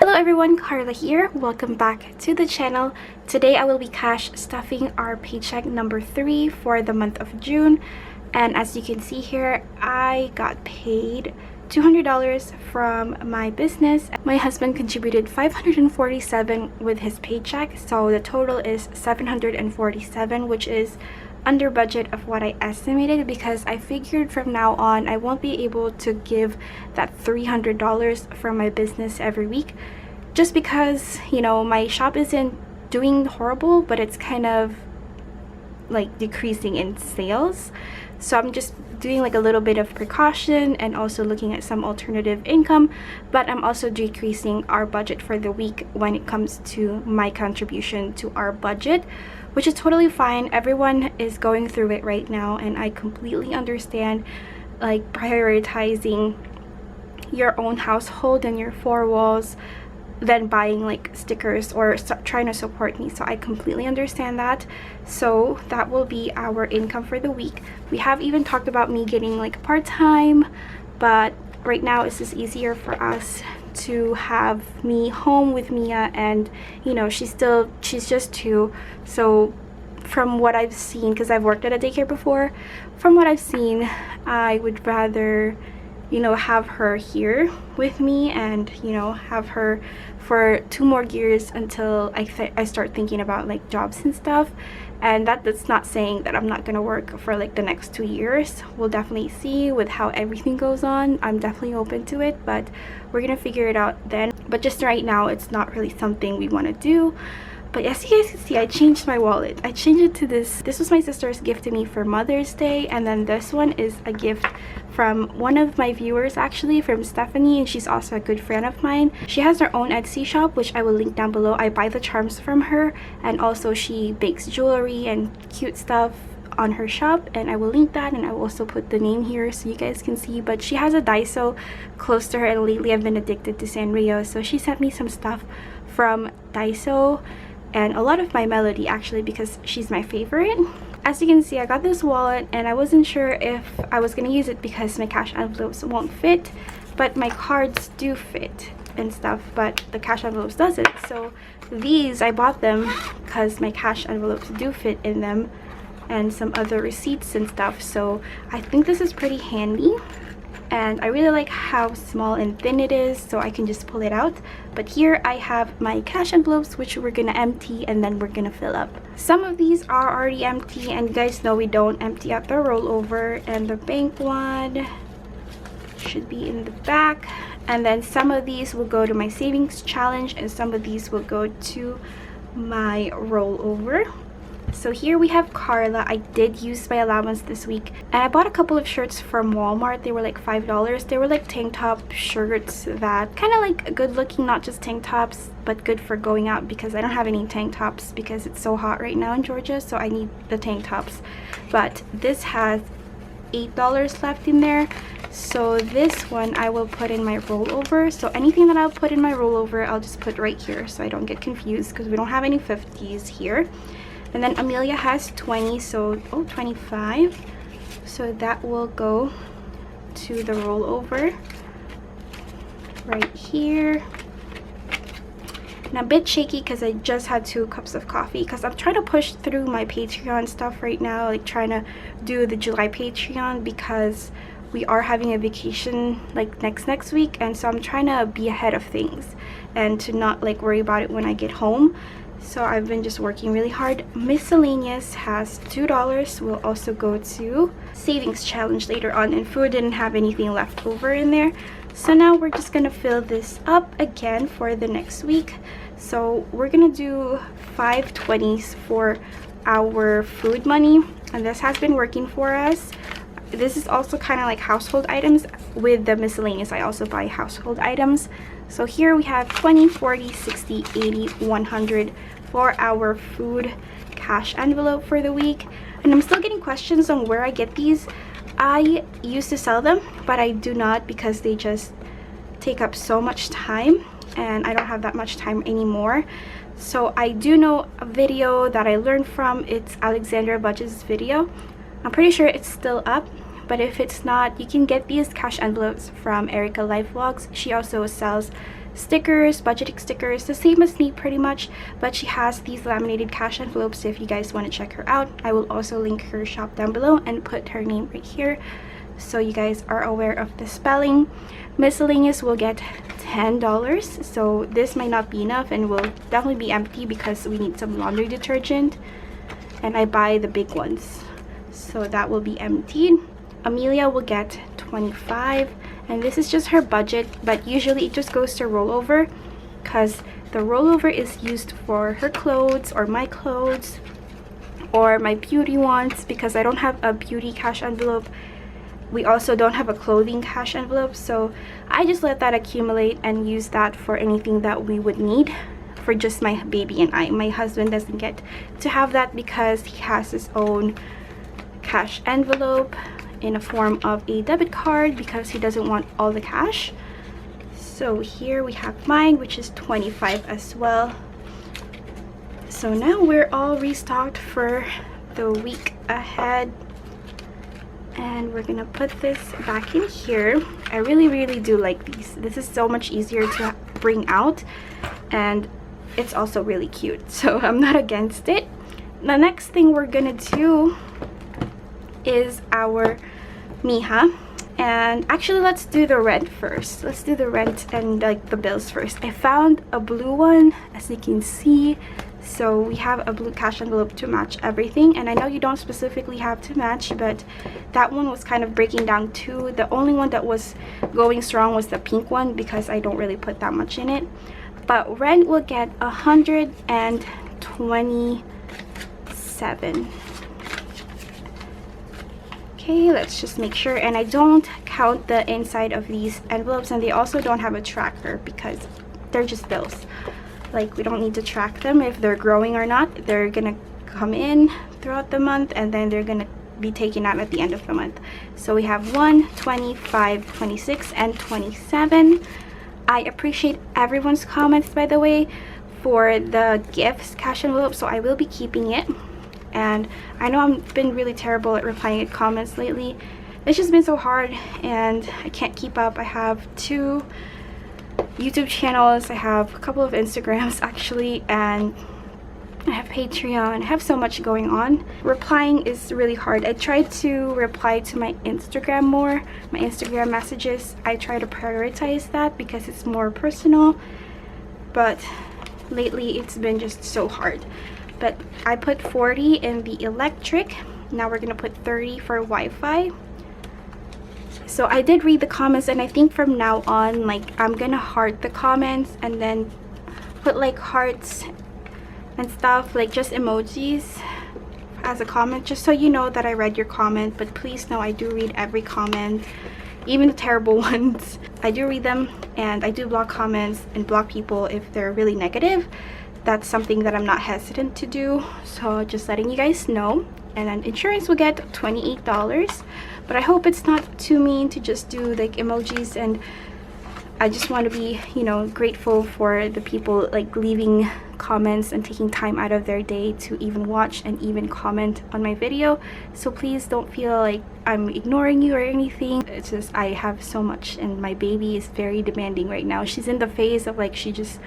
Hello everyone, Carla here. Welcome back to the channel. Today I will be cash stuffing our paycheck number 3 for the month of June. And as you can see here, I got paid $200 from my business. My husband contributed $547 with his paycheck, so the total is $747, which is under budget of what I estimated, because I figured from now on I won't be able to give that $300 from my business every week, just because, you know, my shop isn't doing horrible, but it's kind of like decreasing in sales. So I'm just doing like a little bit of precaution and also looking at some alternative income, but I'm also decreasing our budget for the week when it comes to my contribution to our budget, which is totally fine. Everyone is going through it right now, and I completely understand like prioritizing your own household and your four walls than buying like stickers or trying to support me. So I completely understand that. So that will be our income for the week. We have even talked about me getting like part-time, but right now it's just easier for us to have me home with Mia, and you know, she's just 2. So from what I've seen, because I've worked at a daycare before, from what I've seen, I would rather, you know, have her here with me and, you know, have her for 2 more years until I start thinking about like jobs and stuff. And that's not saying that I'm not gonna work for like the next 2 years. We'll definitely see with how everything goes on. I'm definitely open to it, but we're gonna figure it out then. But just right now, it's not really something we want to do. But as you guys can see, I changed my wallet. I changed it to this. This was my sister's gift to me for Mother's Day, and then this one is a gift from one of my viewers, actually, from Stephanie, and she's also a good friend of mine. She has her own Etsy shop, which I will link down below. I buy the charms from her, and also she bakes jewelry and cute stuff on her shop, and I will link that, and I will also put the name here so you guys can see. But she has a Daiso close to her, and lately I've been addicted to Sanrio, so she sent me some stuff from Daiso and a lot of my Melody, actually, because she's my favorite. As you can see, I got this wallet, and I wasn't sure if I was gonna use it because my cash envelopes won't fit, but my cards do fit and stuff, but the cash envelopes doesn't. So these, I bought them because my cash envelopes do fit in them, and some other receipts and stuff. So I think this is pretty handy, and I really like how small and thin it is, so I can just pull it out. But here I have my cash envelopes, which we're gonna empty and then we're gonna fill up. Some of these are already empty, and you guys know we don't empty out the rollover, and the bank one should be in the back. And then some of these will go to my savings challenge, and some of these will go to my rollover. So here we have Carla. I did use my allowance this week, and I bought a couple of shirts from Walmart. They were like $5. They were like tank top shirts that kind of like good looking, not just tank tops, but good for going out, because I don't have any tank tops because it's so hot right now in Georgia, so I need the tank tops. But this has $8 left in there, so this one I will put in my rollover. So anything that I'll put in my rollover, I'll just put right here so I don't get confused, because we don't have any 50s here. And then Amelia has 20, so 25, so that will go to the rollover right here. And I'm a bit shaky because I just had 2 cups of coffee, because I'm trying to push through my Patreon stuff right now, like trying to do the July Patreon, because we are having a vacation like next week, and so I'm trying to be ahead of things and to not like worry about it when I get home. So I've been just working really hard. Miscellaneous has $2, will also go to savings challenge later on, and food didn't have anything left over in there. So now we're just gonna fill this up again for the next week. So we're gonna do 520s for our food money, and this has been working for us. This is also kind of like household items. With the miscellaneous, I also buy household items. So here we have 20, 40, 60, 80, 100 for our food cash envelope for the week. And I'm still getting questions on where I get these. I used to sell them, but I do not, because they just take up so much time, and I don't have that much time anymore. So I do know a video that I learned from. It's Alexandra Budget's video. I'm pretty sure it's still up, but if it's not, you can get these cash envelopes from Erica Life Vlogs. She also sells stickers, budgeting stickers, the same as me pretty much, but she has these laminated cash envelopes. If you guys want to check her out, I will also link her shop down below and put her name right here so you guys are aware of the spelling. Miscellaneous will get $10, so this might not be enough and will definitely be empty because we need some laundry detergent, and I buy the big ones, so that will be emptied. Amelia will get $25, and this is just her budget, but usually it just goes to rollover because the rollover is used for her clothes or my clothes or my beauty ones, because I don't have a beauty cash envelope. We also don't have a clothing cash envelope, so I just let that accumulate and use that for anything that we would need for just my baby and I. My husband doesn't get to have that because he has his own cash envelope in a form of a debit card because he doesn't want all the cash. So here we have mine, which is $25 as well. So now we're all restocked for the week ahead, and we're gonna put this back in here. I really do like these. This is so much easier to bring out, and it's also really cute, so I'm not against it. The next thing we're gonna do is our Mija, and actually let's do the rent first. Let's do the rent and like the bills first. I found a blue one, as you can see, so we have a blue cash envelope to match everything, and I know you don't specifically have to match, but that one was kind of breaking down too. The only one that was going strong was the pink one because I don't really put that much in it. But rent will get $127. Okay, let's just make sure, and I don't count the inside of these envelopes, and they also don't have a tracker because they're just bills. Like, we don't need to track them if they're growing or not. They're gonna come in throughout the month and then they're gonna be taken out at the end of the month. So we have 1, 25, 26, and 27. I appreciate everyone's comments, by the way, for the gifts cash envelope, so I will be keeping it. And I know I've been really terrible at replying at comments lately. It's just been so hard and I can't keep up. I have 2 YouTube channels, I have a couple of Instagrams actually, and I have Patreon. I have so much going on. Replying is really hard. I try to reply to my Instagram more, my Instagram messages. I try to prioritize that because it's more personal, but lately it's been just so hard. But I put 40 in the electric. Now we're gonna put 30 for Wi-Fi. So I did read the comments, and I think from now on, like, I'm gonna heart the comments and then put like hearts and stuff, like just emojis as a comment, just so you know that I read your comment. But please know I do read every comment, even the terrible ones. I do read them, and I do block comments and block people if they're really negative. That's something that I'm not hesitant to do, so just letting you guys know. And then insurance will get $28, but I hope it's not too mean to just do like emojis, and I just want to be, you know, grateful for the people like leaving comments and taking time out of their day to even watch and even comment on my video. So please don't feel like I'm ignoring you or anything. It's just I have so much, and my baby is very demanding right now. She's in the phase of like she just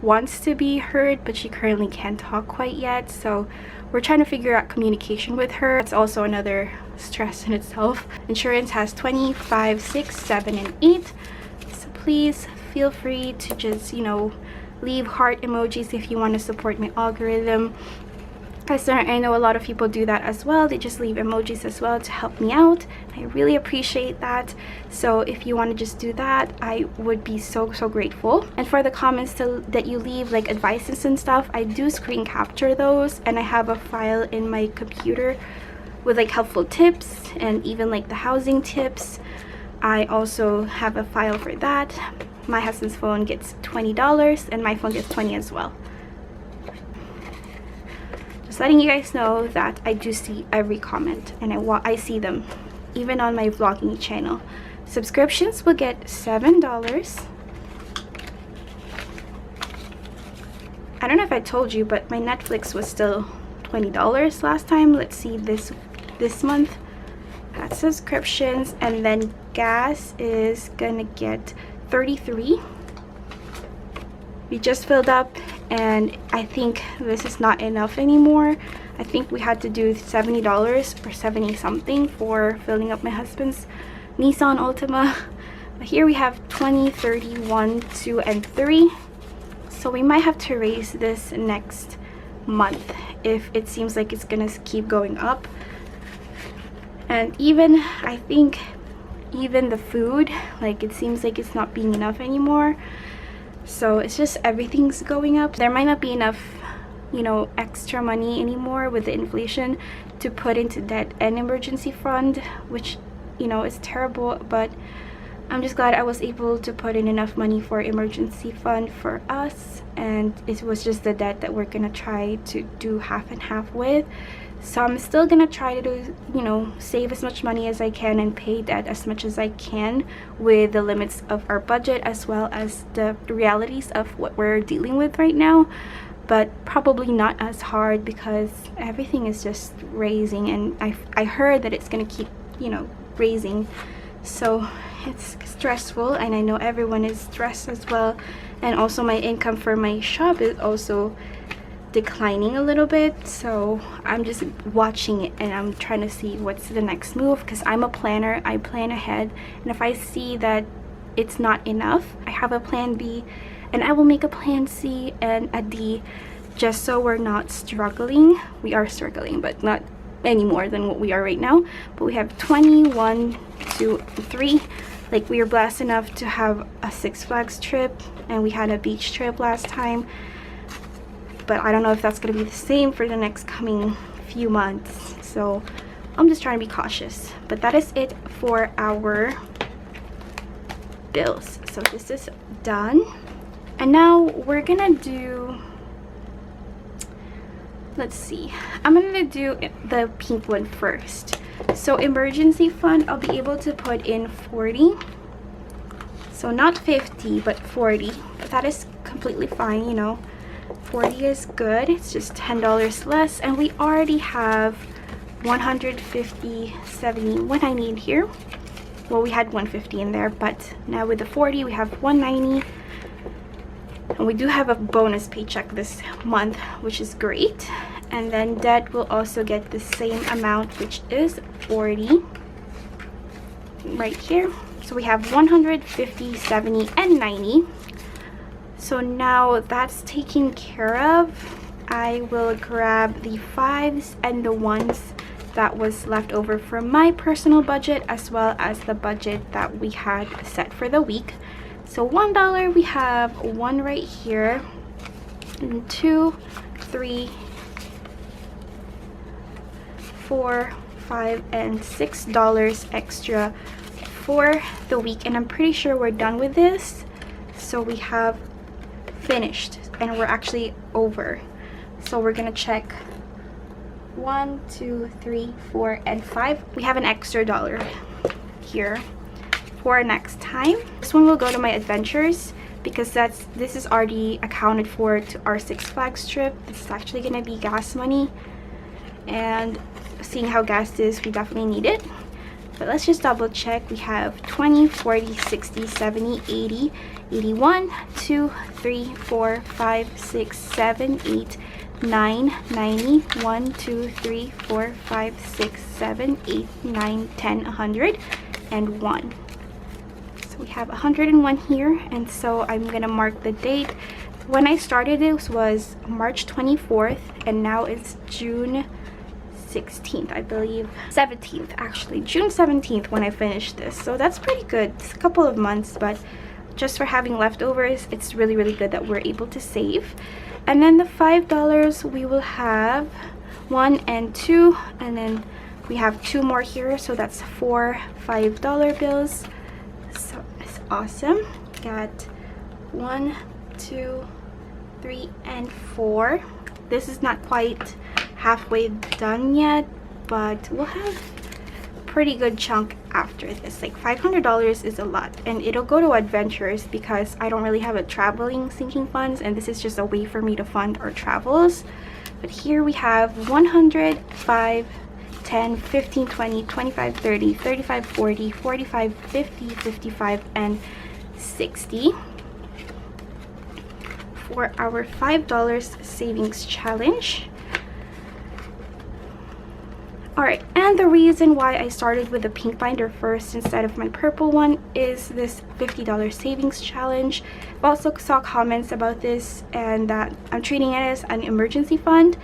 wants to be heard, but she currently can't talk quite yet, so we're trying to figure out communication with her. It's also another stress in itself. Insurance has 25, 6, 7, and 8, so please feel free to just, you know, leave heart emojis if you want to support my algorithm. I know a lot of people do that as well. They just leave emojis as well to help me out. I really appreciate that. So if you want to just do that, I would be so grateful. And for the comments that you leave, like advices and stuff, I do screen capture those, and I have a file in my computer with like helpful tips and even like the housing tips. I also have a file for that. My husband's phone gets $20 and my phone gets $20 as well. Just letting you guys know that I do see every comment, and I see them even on my vlogging channel. Subscriptions will get $7. I don't know if I told you, but my Netflix was still $20 last time. Let's see this month. That's subscriptions, and then gas is gonna get $33. we just filled up, and I think this is not enough anymore. I think we had to do $70 or 70 something for filling up my husband's Nissan Altima. But here we have 20, 31, 2, and 3. So we might have to raise this next month if it seems like it's gonna keep going up. And even, I think, even the food, like, it seems like it's not being enough anymore. So it's just everything's going up. There might not be enough, you know, extra money anymore with the inflation to put into debt and emergency fund, which, you know, is terrible. But I'm just glad I was able to put in enough money for emergency fund for us, and it was just the debt that we're gonna try to do half and half with. So I'm still gonna try to do, you know, save as much money as I can and pay debt as much as I can with the limits of our budget, as well as the realities of what we're dealing with right now. But probably not as hard because everything is just raising, and I heard that it's gonna keep, you know, raising. So it's stressful, and I know everyone is stressed as well. And also my income for my shop is also declining a little bit, so I'm just watching it and I'm trying to see what's the next move, because I'm a planner. I plan ahead, and if I see that it's not enough, I have a plan B, and I will make a plan C and a D, just so we're not struggling. We are struggling, but not any more than what we are right now. But we have 21, 2, 3. Like, we are blessed enough to have a Six Flags trip, and we had a beach trip last time. But I don't know if that's going to be the same for the next coming few months. So I'm just trying to be cautious. But that is it for our bills. So this is done. And now we're going to do, let's see. I'm going to do the pink one first. So emergency fund, I'll be able to put in 40. So not 50, but 40. But that is completely fine, you know. 40 is good. It's just $10 less, and we already have 150, 70, what I need here. Well, we had 150 in there, but now with the 40 we have 190, and we do have a bonus paycheck this month, which is great. And then debt will also get the same amount, which is 40 right here. So we have 150, 70, and 90. So now that's taken care of. I will grab the 5s and the 1s that was left over from my personal budget, as well as the budget that we had set for the week. So $1, we have 1 right here, and 2, 3, 4, 5, and $6 extra for the week. And I'm pretty sure we're done with this. So we have finished, and we're actually over. So we're gonna check 1, 2, 3, 4, and 5. We have an extra $1 here for next time. This one will go to my adventures, because this is already accounted for to our Six Flags trip. It's actually gonna be gas money, and seeing how gas is, we definitely need it. But let's just double check. We have 20, 40, 60, 70, 80, 81, 2, 3, 4, 5, 6, 7, 8, 9, 90, 1, 2, 3, 4, 5, 6, 7, 8, 9, 10, 100, and 1. So we have 101 here, and so I'm gonna mark the date. When I started this was March 24th, and now it's June 16th, I believe. 17th, actually. June 17th when I finished this. So that's pretty good. It's a couple of months, but just for having leftovers, it's really, really good that we're able to save. And then the $5, we will have 1 and 2, and then we have 2 more here, so that's 4 $5 bills. So it's awesome. Got 1, 2, 3, and 4. This is not quite halfway done yet, but we'll have a pretty good chunk after this. Like $500 is a lot, and it'll go to adventures because I don't really have a traveling sinking funds, and this is just a way for me to fund our travels. But here we have 100, 5, 10, 15, 20, 25, 30, 35, 40, 45, 50, 55, and 60 for our $5 savings challenge. Alright, and the reason why I started with the pink binder first instead of my purple one is this $50 savings challenge. I also saw comments about this and that I'm treating it as an emergency fund,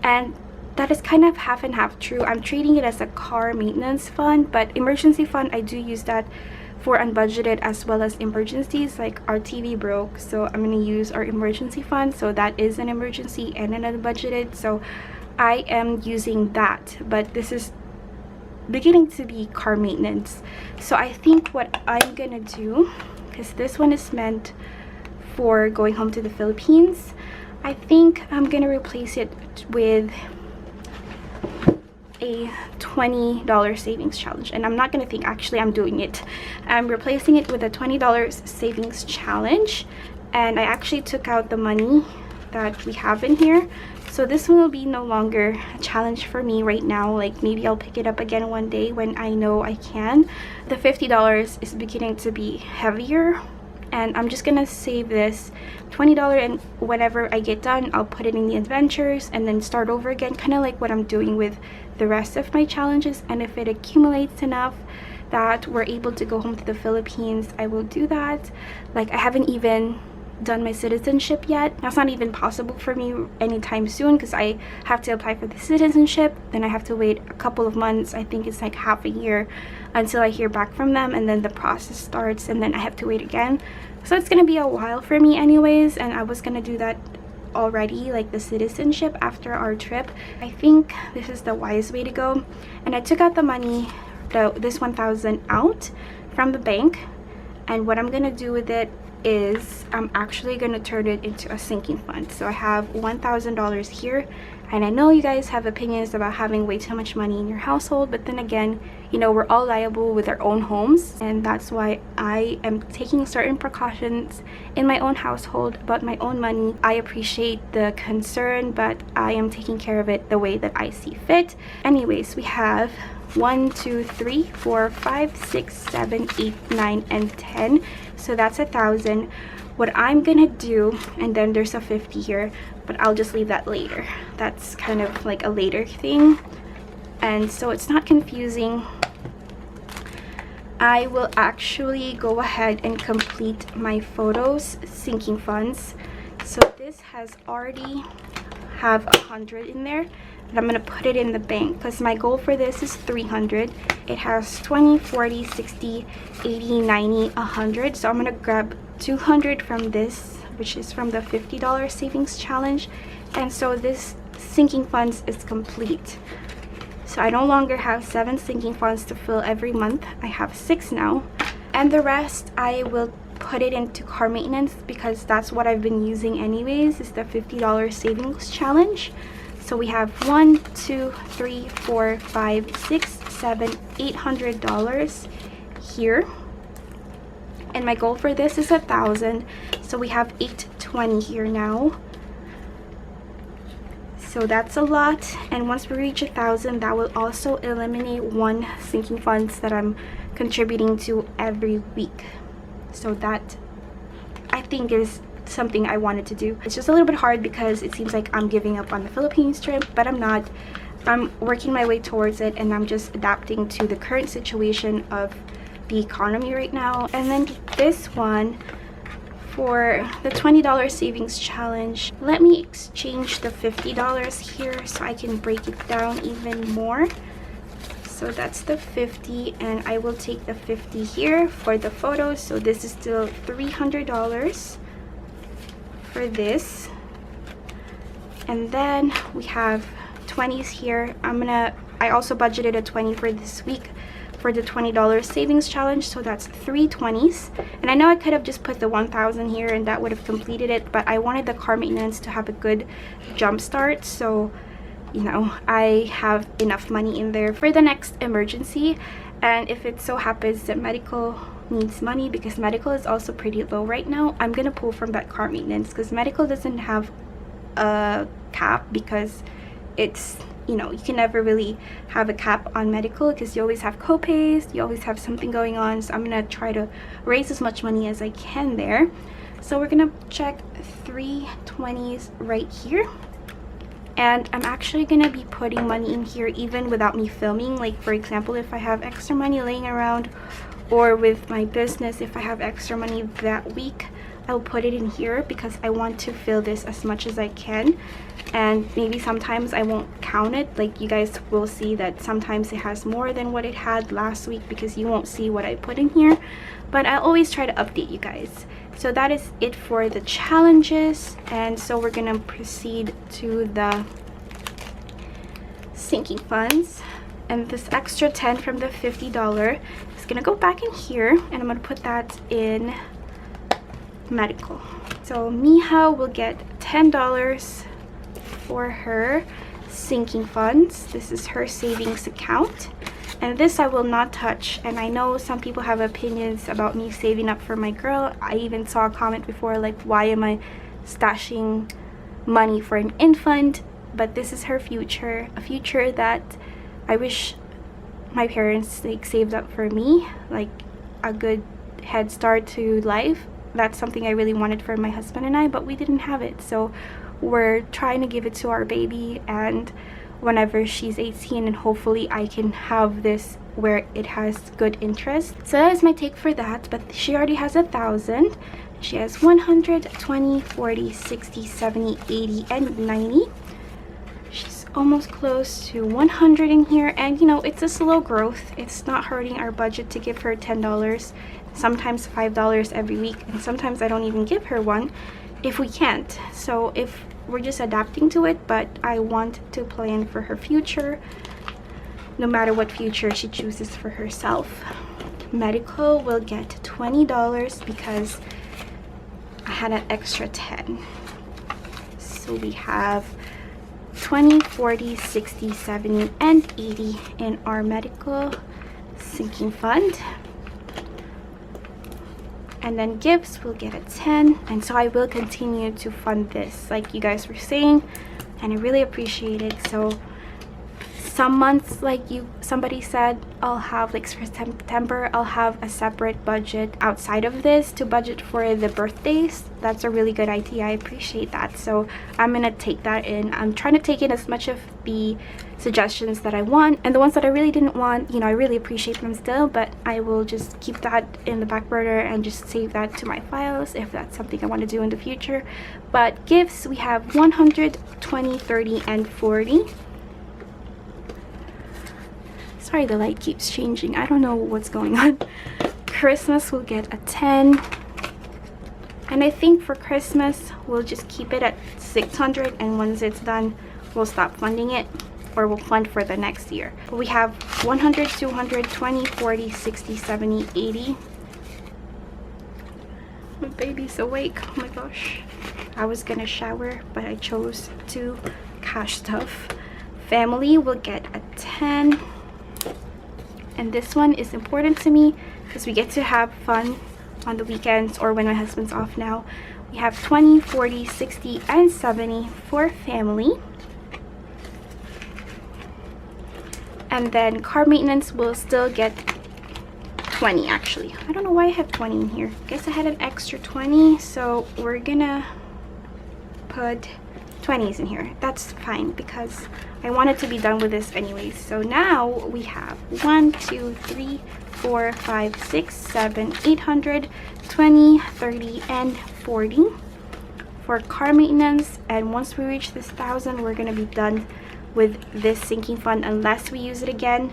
and that is kind of half and half true. I'm treating it as a car maintenance fund, but emergency fund, I do use that for unbudgeted as well as emergencies, like our TV broke, so I'm going to use our emergency fund, so that is an emergency and an unbudgeted, so I am using that. But this is beginning to be car maintenance, so I think what I'm gonna do, because this one is meant for going home to the Philippines, I think I'm gonna replace it with a $20 savings challenge. And I'm not gonna think, actually I'm doing it. I'm replacing it with a $20 savings challenge, and I actually took out the money that we have in here, so this one will be no longer a challenge for me right now. Like, maybe I'll pick it up again one day when I know I can. The $50 is beginning to be heavier, and I'm just gonna save this $20, and whenever I get done, I'll put it in the adventures and then start over again, kind of like what I'm doing with the rest of my challenges. And if it accumulates enough that we're able to go home to the Philippines, I will do that. Like, I haven't even done my citizenship yet. That's not even possible for me anytime soon, because I have to apply for the citizenship, then I have to wait a couple of months, I think it's like half a year, until I hear back from them, and then the process starts, and then I have to wait again. So it's gonna be a while for me anyways, and I was gonna do that already, like the citizenship, after our trip. I think this is the wise way to go. And I took out the money, this 1,000 out from the bank, and what I'm gonna do with it is I'm actually going to turn it into a sinking fund. So I have $1,000 here, and I know you guys have opinions about having way too much money in your household, but then again, you know, we're all liable with our own homes, and that's why I am taking certain precautions in my own household about my own money. I appreciate the concern, but I am taking care of it the way that I see fit. Anyways, we have 1, 2, 3, 4, 5, 6, 7, 8, 9, and 10. So that's 1,000. What I'm gonna do, and then there's a 50 here, but I'll just leave that later. That's kind of like a later thing, and so it's not confusing. I will actually go ahead and complete my photos sinking funds. So this has already have 100 in there, and I'm gonna put it in the bank because my goal for this is 300. It has 20, 40, 60, 80, 90, 100. So I'm gonna grab 200 from this, which is from the $50 savings challenge, and so this sinking funds is complete. So I no longer have 7 sinking funds to fill every month. I have 6 now, and the rest I will put it into car maintenance because that's what I've been using anyways, is the $50 savings challenge. So we have 1, 2, 3, 4, 5, 6, 7, $800 here, and my goal for this is 1,000. So we have 820 here now. So that's a lot, and once we reach 1,000, that will also eliminate 1 sinking funds that I'm contributing to every week. So that, I think, is something I wanted to do. It's just a little bit hard because it seems like I'm giving up on the Philippines trip, but I'm not. I'm working my way towards it, and I'm just adapting to the current situation of the economy right now. And then this one, for the $20 savings challenge, let me exchange the $50 here so I can break it down even more. So that's the 50, and I will take the 50 here for the photos. So this is still $300 for this, and then we have 20s here. I also budgeted a 20 for this week for the $20 savings challenge, so that's 3 20s. And I know I could have just put the 1,000 here and that would have completed it, but I wanted the car maintenance to have a good jump start, so you know, I have enough money in there for the next emergency. And if it so happens that medical needs money, because medical is also pretty low right now, I'm gonna pull from that car maintenance, because medical doesn't have a cap, because it's, you know, you can never really have a cap on medical because you always have co-pays, you always have something going on. So I'm gonna try to raise as much money as I can there. So we're gonna check 3 20s right here. And I'm actually gonna be putting money in here even without me filming. Like, for example, if I have extra money laying around, or with my business, if I have extra money that week, I'll put it in here because I want to fill this as much as I can. And maybe sometimes I won't count it. Like, you guys will see that sometimes it has more than what it had last week because you won't see what I put in here. But I always try to update you guys. So that is it for the challenges. And so we're gonna proceed to the sinking funds. And this extra 10 from the $50 is gonna go back in here, and I'm gonna put that in medical. So Miha will get $10 for her sinking funds. This is her savings account, and this I will not touch. And I know some people have opinions about me saving up for my girl. I even saw a comment before, like, why am I stashing money for an infant? But this is her future, a future that I wish my parents, like, saved up for me, like a good head start to life. That's something I really wanted for my husband and I, but we didn't have it. So we're trying to give it to our baby, and whenever she's 18, and hopefully I can have this where it has good interest. So that is my take for that. But she already has 1,000. She has 100, 20, 40, 60, 70, 80, and 90. She's almost close to 100 in here, and you know, it's a slow growth. It's not hurting our budget to give her $10, sometimes $5 every week, and sometimes I don't even give her one if we can't. So if we're just adapting to it, but I want to plan for her future, no matter what future she chooses for herself. Medical will get $20 because I had an extra 10. So we have 20, 40, 60, 70, and 80 in our medical sinking fund. And then gifts will get a 10, and so I will continue to fund this like you guys were saying, and I really appreciate it. So some months, like somebody said, I'll have, like, for September, I'll have a separate budget outside of this to budget for the birthdays. That's a really good idea. I appreciate that. So I'm gonna take that in. I'm trying to take in as much of the suggestions that I want, and the ones that I really didn't want, you know, I really appreciate them still, but I will just keep that in the back burner and just save that to my files if that's something I want to do in the future. But gifts, we have 100, 20, 30, and 40. Sorry, the light keeps changing. I don't know what's going on. Christmas will get a 10. And I think for Christmas, we'll just keep it at 600. And once it's done, we'll stop funding it, or we'll fund for the next year. But we have 100, 200, 20, 40, 60, 70, 80. My baby's awake. Oh my gosh. I was gonna shower, but I chose to cash stuff. Family will get a 10. And this one is important to me because we get to have fun on the weekends or when my husband's off now. We have 20, 40, 60, and 70 for family. And then car maintenance will still get 20 actually. I don't know why I have 20 in here. Guess I had an extra 20, so we're gonna put 20s in here. That's fine because I wanted to be done with this anyways. So now we have 1, 2, 3, 4, 5, 6, 7, 800, 20, 30, and 40 for car maintenance. And once we reach this 1,000, we're gonna be done with this sinking fund unless we use it again.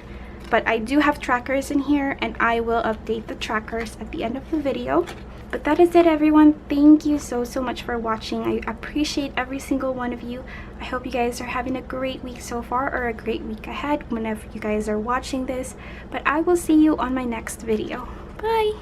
But I do have trackers in here, and I will update the trackers at the end of the video. But that is it, everyone. Thank you so much for watching. I appreciate every single one of you. I hope you guys are having a great week so far, or a great week ahead whenever you guys are watching this. But I will see you on my next video. Bye.